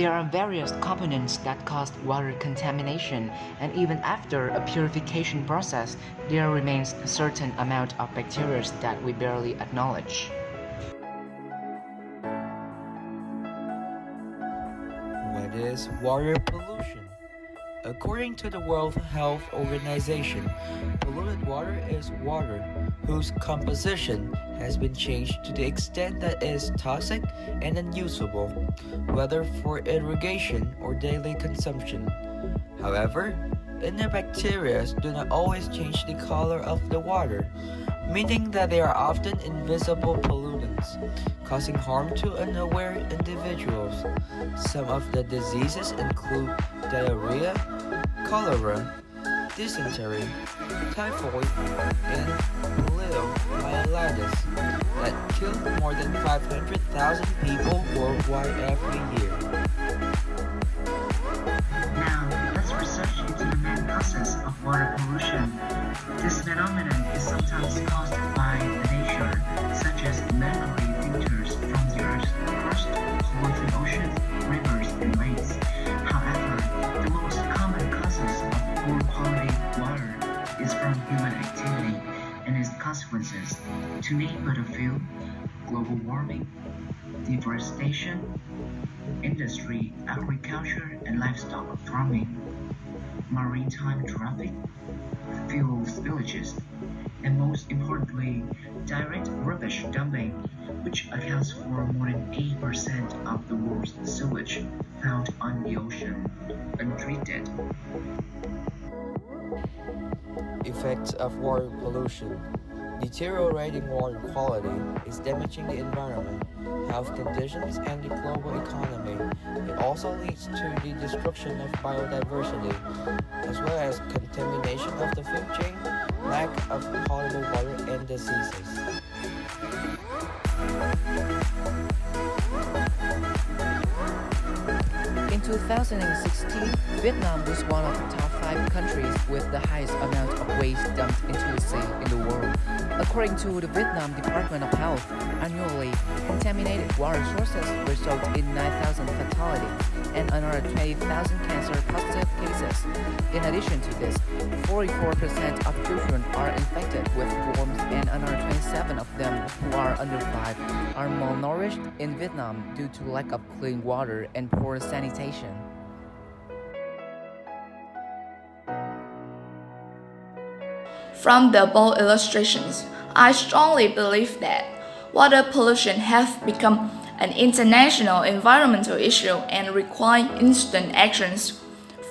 There are various components that cause water contamination, and even after a purification process, there remains a certain amount of bacteria that we barely acknowledge. What is water pollution? According to the World Health Organization, polluted water is water whose composition has been changed to the extent that it is toxic and unusable, whether for irrigation or daily consumption. However, inner bacteria do not always change the color of the water, meaning that they are often invisible pollutants, causing harm to unaware individuals. Some of the diseases include diarrhea, cholera, dysentery, typhoid, and poliomyelitis that kill more than 500,000 people worldwide every year. Now, let's research into the main causes of water pollution. This phenomenon is sometimes caused by the nature, such as mercury filters from the Earth's crust, polluting oceans, rivers, and lakes. However, the most common causes of poor quality water is from human activity and its consequences. To name but a few: global warming, deforestation, industry, agriculture and livestock farming, maritime traffic, fuel spillages, and most importantly, direct rubbish dumping, which accounts for more than 80% of the world's sewage found on the ocean, untreated. Effects of water pollution. Deteriorating water quality is damaging the environment, health conditions, and the global economy. It also leads to the destruction of biodiversity, as well as contamination of the food chain, lack of potable water, and diseases. In 2016, Vietnam was one of the top 5 countries with the highest amount of waste dumped into the sea in the world. According to the Vietnam Department of Health, annually, contaminated water sources result in 9,000 fatalities and another 20,000 cancer-positive cases. In addition to this, 44% of children are infected with worms and another 27 of them who are under 5 are malnourished in Vietnam due to lack of clean water and poor sanitation. From the above illustrations, I strongly believe that water pollution has become an international environmental issue and requires instant actions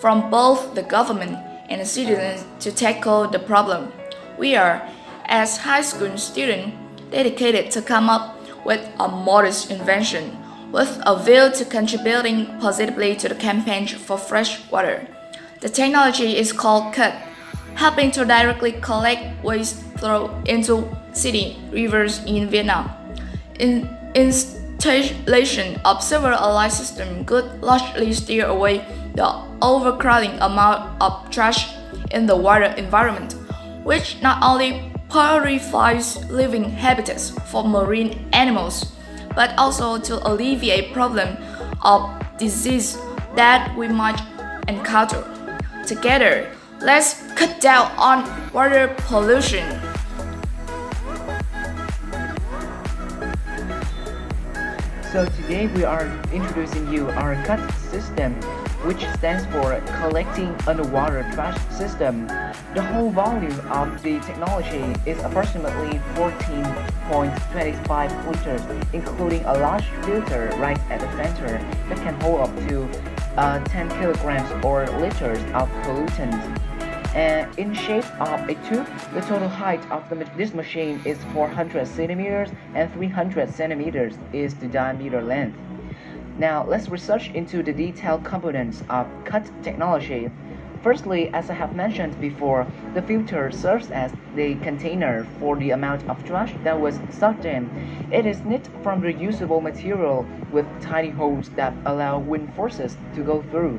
from both the government and the citizens to tackle the problem. We are, as high school students, dedicated to come up with a modest invention with a view to contributing positively to the campaign for fresh water. The technology is called CUT, helping to directly collect waste flow into city rivers in Vietnam. Installation of several allied systems could largely steer away the overcrowding amount of trash in the water environment, which not only purifies living habitats for marine animals, but also to alleviate problem of disease that we might encounter. Together, let's cut down on water pollution. So today we are introducing you our CUT system, which stands for Collecting Underwater Trash System. The whole volume of the technology is approximately 14.25 liters, including a large filter right at the center that can hold up to 10 kilograms or liters of pollutants. And in shape of a tube, the total height of this machine is 400 centimeters and 300 centimeters is the diameter length. Now let's research into the detailed components of CUT technology. Firstly, as I have mentioned before, the filter serves as the container for the amount of trash that was sucked in. It is knit from reusable material with tiny holes that allow wind forces to go through.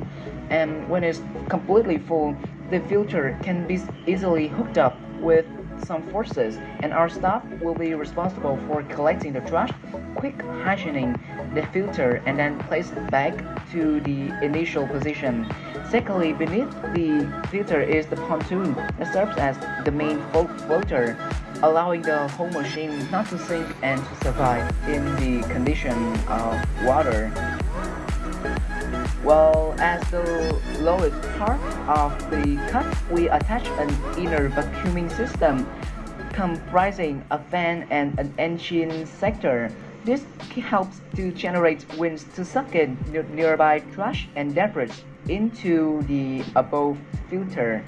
And when it's completely full, the filter can be easily hooked up with some forces, and our staff will be responsible for collecting the trash, quick hygienining the filter, and then place it back to the initial position. Secondly, beneath the filter is the pontoon that serves as the main floater, allowing the whole machine not to sink and to survive in the condition of water. Well, as the lowest part of the cut, we attach an inner vacuuming system comprising a fan and an engine sector. This helps to generate winds to suck in nearby trash and debris into the above filter.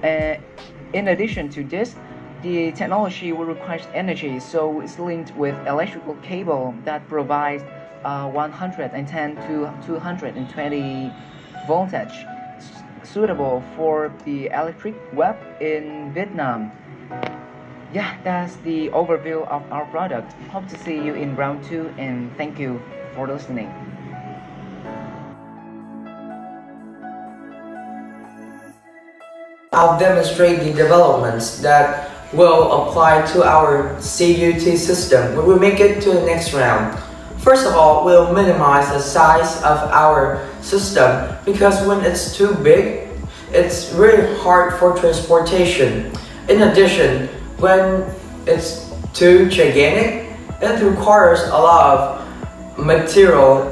In addition to this, the technology will require energy, so it's linked with electrical cable that provides 110 to 220 voltage, suitable for the electric web in Vietnam. Yeah, that's the overview of our product. Hope to see you in round 2, and thank you for listening. I'll demonstrate the developments that will apply to our CUT system when we make it to the next round. First of all, we'll minimize the size of our system because when it's too big, it's really hard for transportation. In addition, when it's too gigantic, it requires a lot of material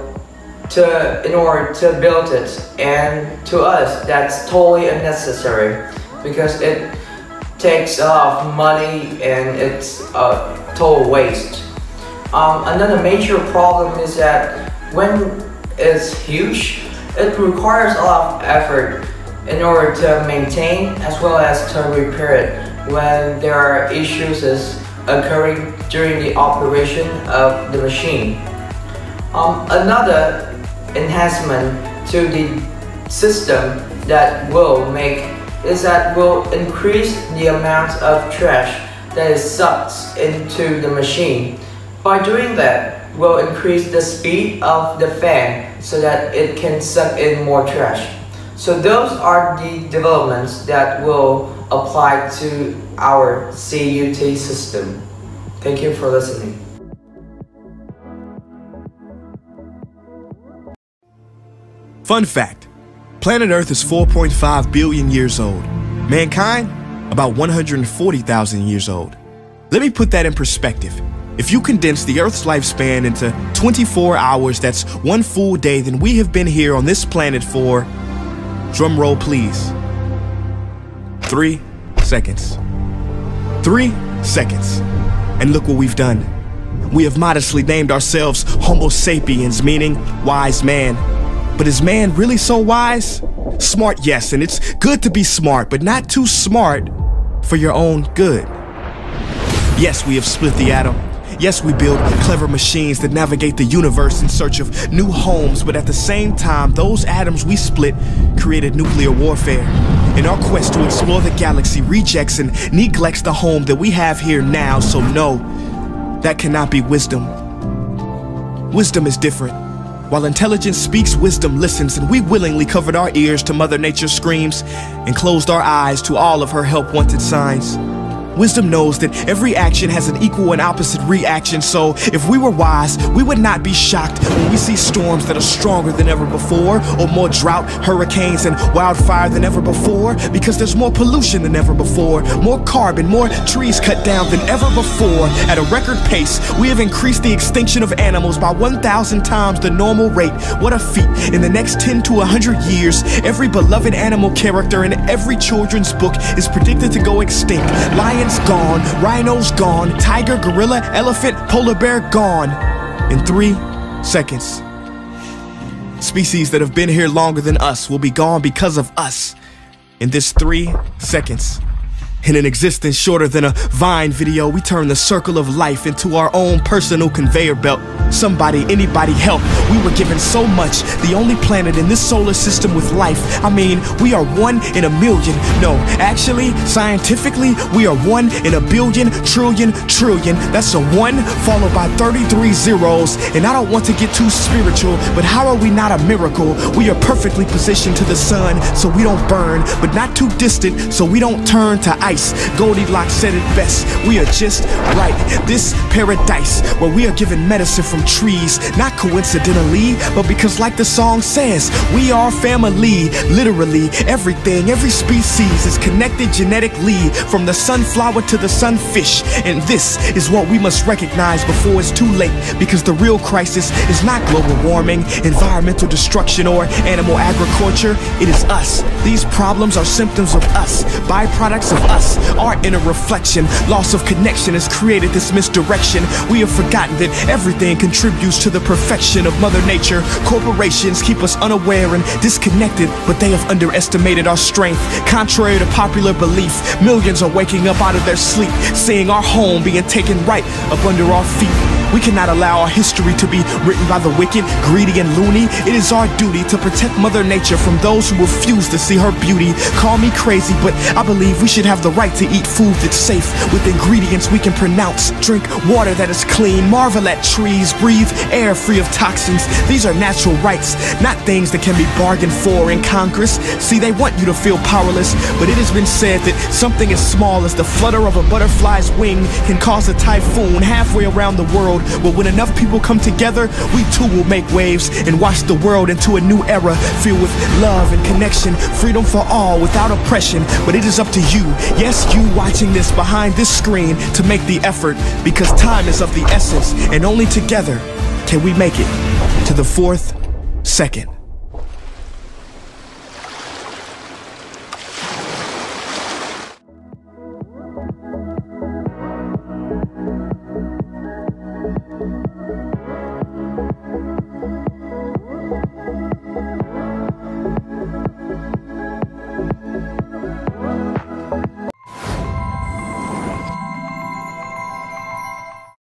in order to build it, and to us that's totally unnecessary because it takes a lot of money and it's a total waste. Another major problem is that when it's huge, it requires a lot of effort in order to maintain as well as to repair it when there are issues occurring during the operation of the machine. Another enhancement to the system that will make is that will increase the amount of trash that is sucked into the machine. By doing that, we'll increase the speed of the fan so that it can suck in more trash. So those are the developments that will apply to our CUT system. Thank you for listening. Fun fact, planet Earth is 4.5 billion years old. Mankind, about 140,000 years old. Let me put that in perspective. If you condense the Earth's lifespan into 24 hours, that's one full day, then we have been here on this planet for, drum roll please, 3 seconds. 3 seconds. And look what we've done. We have modestly named ourselves Homo sapiens, meaning wise man. But is man really so wise? Smart, yes, and it's good to be smart, but not too smart for your own good. Yes, we have split the atom. Yes, we build clever machines that navigate the universe in search of new homes, but at the same time, those atoms we split created nuclear warfare. In our quest to explore the galaxy, rejects and neglects the home that we have here now, so no, that cannot be wisdom. Wisdom is different. While intelligence speaks, wisdom listens, and we willingly covered our ears to Mother Nature's screams and closed our eyes to all of her help-wanted signs. Wisdom knows that every action has an equal and opposite reaction, so if we were wise, we would not be shocked when we see storms that are stronger than ever before, or more drought, hurricanes, and wildfire than ever before, because there's more pollution than ever before, more carbon, more trees cut down than ever before. At a record pace, we have increased the extinction of animals by 1,000 times the normal rate. What a feat. In the next 10 to 100 years, every beloved animal character in every children's book is predicted to go extinct. Lions gone, rhinos gone, tiger, gorilla, elephant, polar bear gone. In 3 seconds. Species that have been here longer than us will be gone because of us. In this 3 seconds. In an existence shorter than a Vine video, we turn the circle of life into our own personal conveyor belt. Somebody, anybody help. We were given so much, the only planet in this solar system with life. I mean, we are 1 in a million. No, actually, scientifically, we are 1 in a billion, trillion. That's a 1 followed by 33 zeros. And I don't want to get too spiritual, but how are we not a miracle? We are perfectly positioned to the sun so we don't burn, but not too distant so we don't turn to ice. ice. Goldilocks said it best, we are just right. This paradise where we are given medicine from trees, not coincidentally, but because like the song says, we are family. Literally, everything, every species is connected genetically, from the sunflower to the sunfish. And this is what we must recognize before it's too late, because the real crisis is not global warming, environmental destruction, or animal agriculture. It is us. These problems are symptoms of us, byproducts of us. Our inner reflection, loss of connection has created this misdirection. We have forgotten that everything contributes to the perfection of Mother Nature. Corporations keep us unaware and disconnected, but they have underestimated our strength. Contrary to popular belief, millions are waking up out of their sleep, seeing our home being taken right up under our feet. We cannot allow our history to be written by the wicked, greedy, and loony. It is our duty to protect Mother Nature from those who refuse to see her beauty. Call me crazy, but I believe we should have the right to eat food that's safe, with ingredients we can pronounce. Drink water that is clean, marvel at trees, breathe air free of toxins. These are natural rights, not things that can be bargained for in Congress. See, they want you to feel powerless, but it has been said that something as small as the flutter of a butterfly's wing can cause a typhoon halfway around the world. But when enough people come together, we too will make waves and wash the world into a new era filled with love and connection, freedom for all without oppression. But it is up to you, yes, you watching this behind this screen, to make the effort, because time is of the essence, and only together can we make it to the 4th second.